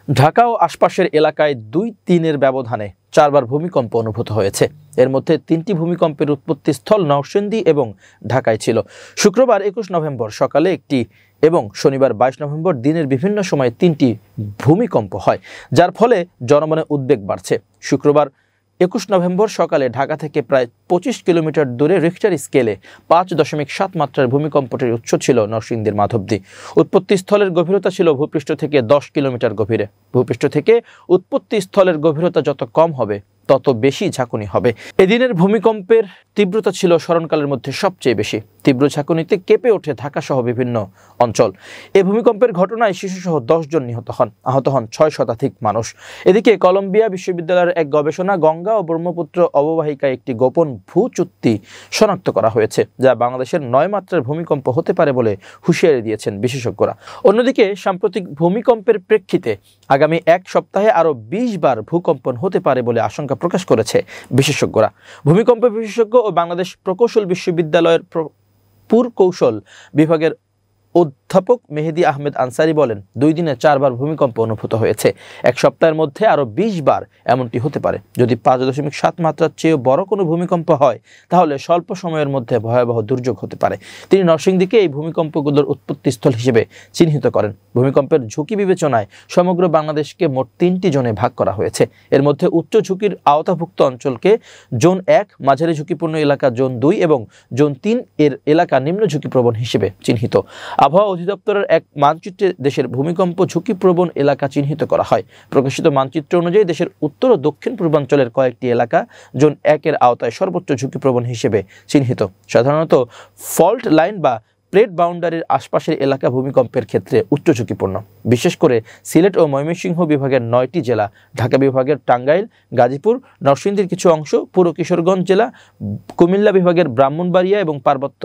ঢাকা ও আশপাশের এলাকায় ২-৩-এর ব্যবধানে ৪বার ভূমিকম্প অনুভূত হয়েছে। এর মধ্যে ৩টি ভূমিকম্পের উৎপত্তিস্থল নরসিংদী এবং ঢাকায় ছিল। শুক্রবার ২১ নভেম্বর সকালে একটি এবং শনিবার ২২ নভেম্বর দিনের বিভিন্ন সময়ে ৩টি ভূমিকম্প হয়, যার ফলে জনমনে উদ্বেগ বাড়ছে। শুক্রবার ২১ নভেম্বর সকালে ঢাকা থেকে প্রায় ২৫ কিলোমিটার দূরে রিখটার স্কেলে ৫.৭ মাত্রার ভূমিকম্পটির উৎস ছিল নরসিংদীর মাধবদী। উৎপত্তিস্থলের গভীরতা ছিল ভূপৃষ্ঠ থেকে ১০ কিলোমিটার গভীরে। ভূপৃষ্ঠ থেকে উৎপত্তিস্থলের গভীরতা যত কম হবে তত বেশি ঝাঁকুনি হবে। এদিনের ভূমিকম্পের তীব্রতা ছিল স্মরণকালের মধ্যে সবচেয়ে বেশি। তীব্র ঝাঁকুনিতে কেঁপে ওঠে ঢাকা সহ বিভিন্ন অঞ্চল। এই ভূমিকম্পের ঘটনায় শিশুসহ ১০ জন নিহত হন, আহত হন ৬ শতাধিক মানুষ। এদিকে কলম্বিয়া বিশ্ববিদ্যালয়ের এক গবেষণা গঙ্গা ও ব্রহ্মপুত্র অববাহিকায় একটি গোপন ভূচুক্তি শনাক্ত করা হয়েছে, যা বাংলাদেশের ৯ মাত্রার ভূমিকম্প হতে পারে বলে হুঁশিয়ারি দিয়েছেন বিশেষজ্ঞরা। অন্যদিকে সাম্প্রতিক ভূমিকম্পের প্রেক্ষিতে আগামী এক সপ্তাহে আরও ২০ বার ভূকম্পন হতে পারে বলে আশঙ্কা প্রকাশ করেছে বিশেষজ্ঞরা। ভূমিকম্প বিশেষজ্ঞ ও বাংলাদেশ প্রকৌশল বিশ্ববিদ্যালয়ের পুরকৌশল বিভাগের অধ্যাপক মেহেদী আহমেদ আনসারি বলেন, ২ দিনে ৪বার ভূমিকম্প অনুভূত হয়েছে। এক সপ্তাহের মধ্যে আরও ২০ বার এমনটি হতে পারে। যদি ৫.৭ মাত্রার চেয়েও বড় কোনো ভূমিকম্প হয় তাহলে স্বল্প সময়ের মধ্যে ভয়াবহ দুর্যোগ হতে পারে। তিনি নরসিংদীকে এই ভূমিকম্পগুলোর উৎপত্তিস্থল হিসেবে চিহ্নিত করেন। ভূমিকম্পের ঝুঁকি বিবেচনায় সমগ্র বাংলাদেশকে মোট ৩টি জোনে ভাগ করা হয়েছে। এর মধ্যে উচ্চ ঝুঁকির আওতাভুক্ত অঞ্চলকে জোন ১, মাঝারি ঝুঁকিপূর্ণ এলাকা জোন ২ এবং জোন ৩ এর এলাকা নিম্ন ঝুঁকিপ্রবণ হিসেবে চিহ্নিত। আবহাওয়া অধিদপ্তরের এক মানচিত্রে দেশের ভূমিকম্প ঝুঁকিপ্রবণ এলাকা চিহ্নিত করা হয়। প্রকাশিত মানচিত্র অনুযায়ী দেশের উত্তর ও দক্ষিণ পূর্বাঞ্চলের কয়েকটি এলাকা জোন ১ এর আওতায় সর্বোচ্চ ঝুঁকিপ্রবণ হিসেবে চিহ্নিত। সাধারণত ফল্ট লাইন বা প্লেট বাউন্ডারির আশপাশের এলাকা ভূমিকম্পের ক্ষেত্রে উচ্চ ঝুঁকিপূর্ণ। বিশেষ করে সিলেট ও ময়মনসিংহ বিভাগের ৯টি জেলা, ঢাকা বিভাগের টাঙ্গাইল, গাজীপুর, নরসিংদীর কিছু অংশ, পুরো কিশোরগঞ্জ জেলা, কুমিল্লা বিভাগের ব্রাহ্মণবাড়িয়া এবং পার্বত্য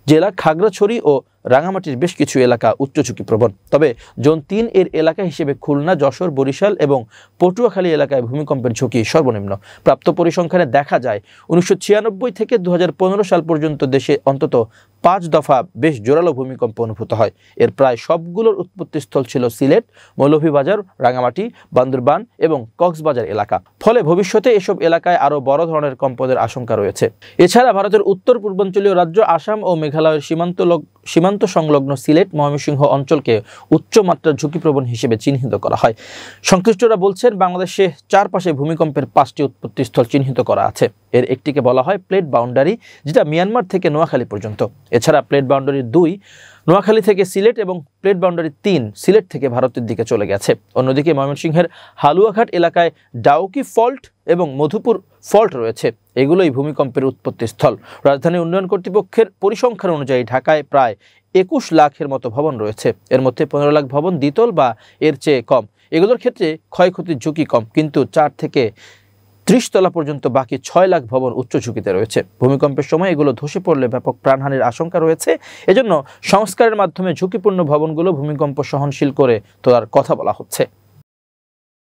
জেলা খাগড়াছড়ি ও রাঙামাটির বেশ কিছু এলাকা উচ্চ ঝুঁকিপ্রবণ। তবে জোন ৩ এর এলাকা হিসেবে খুলনা, যশোর, বরিশাল এবং পটুয়াখালী এলাকায় ভূমিকম্পের ঝুঁকি সর্বনিম্ন। প্রাপ্ত পরিসংখ্যানে দেখা যায় ১৯৯৬ থেকে ২০১৫ সাল পর্যন্ত দেশে অন্তত ৫ দফা বেশ জোরালো ভূমিকম্প অনুভূত হয়। এর প্রায় সবগুলোর উৎপত্তিস্থল ছিল সিলেট, মৌলভীবাজার, রাঙামাটি, বান্দরবান এবং কক্সবাজার এলাকা। ফলে ভবিষ্যতে এসব এলাকায় আরও বড় ধরনের কম্পনের আশঙ্কা রয়েছে। এছাড়া ভারতের উত্তর পূর্বাঞ্চলীয় রাজ্য আসাম ও মেঘালয়ের সীমান্ত সংলগ্ন সিলেট, ময়মনসিংহ অঞ্চলকে উচ্চমাত্রার ঝুঁকিপ্রবণ হিসেবে চিহ্নিত করা হয়। সংশ্লিষ্টরা বলছেন, বাংলাদেশে চারপাশে ভূমিকম্পের ৫টি উৎপত্তিস্থল চিহ্নিত করা আছে। এর একটিকে বলা হয় প্লেট বাউন্ডারি, যেটা মিয়ানমার থেকে নোয়াখালী পর্যন্ত। এছাড়া প্লেট বাউন্ডারি ২ নোয়াখালী থেকে সিলেট এবং প্লেট বাউন্ডারি ৩ সিলেট থেকে ভারতের দিকে চলে গেছে। অন্যদিকে ময়মনসিংহের হালুয়াঘাট এলাকায় ডাউকি ফল্ট এবং মধুপুর ফল্ট রয়েছে। এগুলোই ভূমিকম্পের উৎপত্তিস্থল। রাজধানী উন্নয়ন কর্তৃপক্ষের পরিসংখ্যান অনুযায়ী ঢাকায় প্রায় ২১ লাখের মতো ভবন রয়েছে। এর মধ্যে ১৫ লাখ ভবন দ্বিতল বা এর চেয়ে কম। এগুলোর ক্ষেত্রে ক্ষয়ক্ষতির ঝুঁকি কম, কিন্তু ৪ থেকে ৩০ তলা পর্যন্ত বাকি ৬ লাখ ভবন উচ্চ ঝুঁকিতে রয়েছে। ভূমিকম্পের সময় এগুলো ধসে পড়লে ব্যাপক প্রাণহানির আশঙ্কা রয়েছে। এজন্য সংস্কারের মাধ্যমে ঝুঁকিপূর্ণ ভবনগুলো ভূমিকম্প সহনশীল করে তোলার কথা বলা হচ্ছে।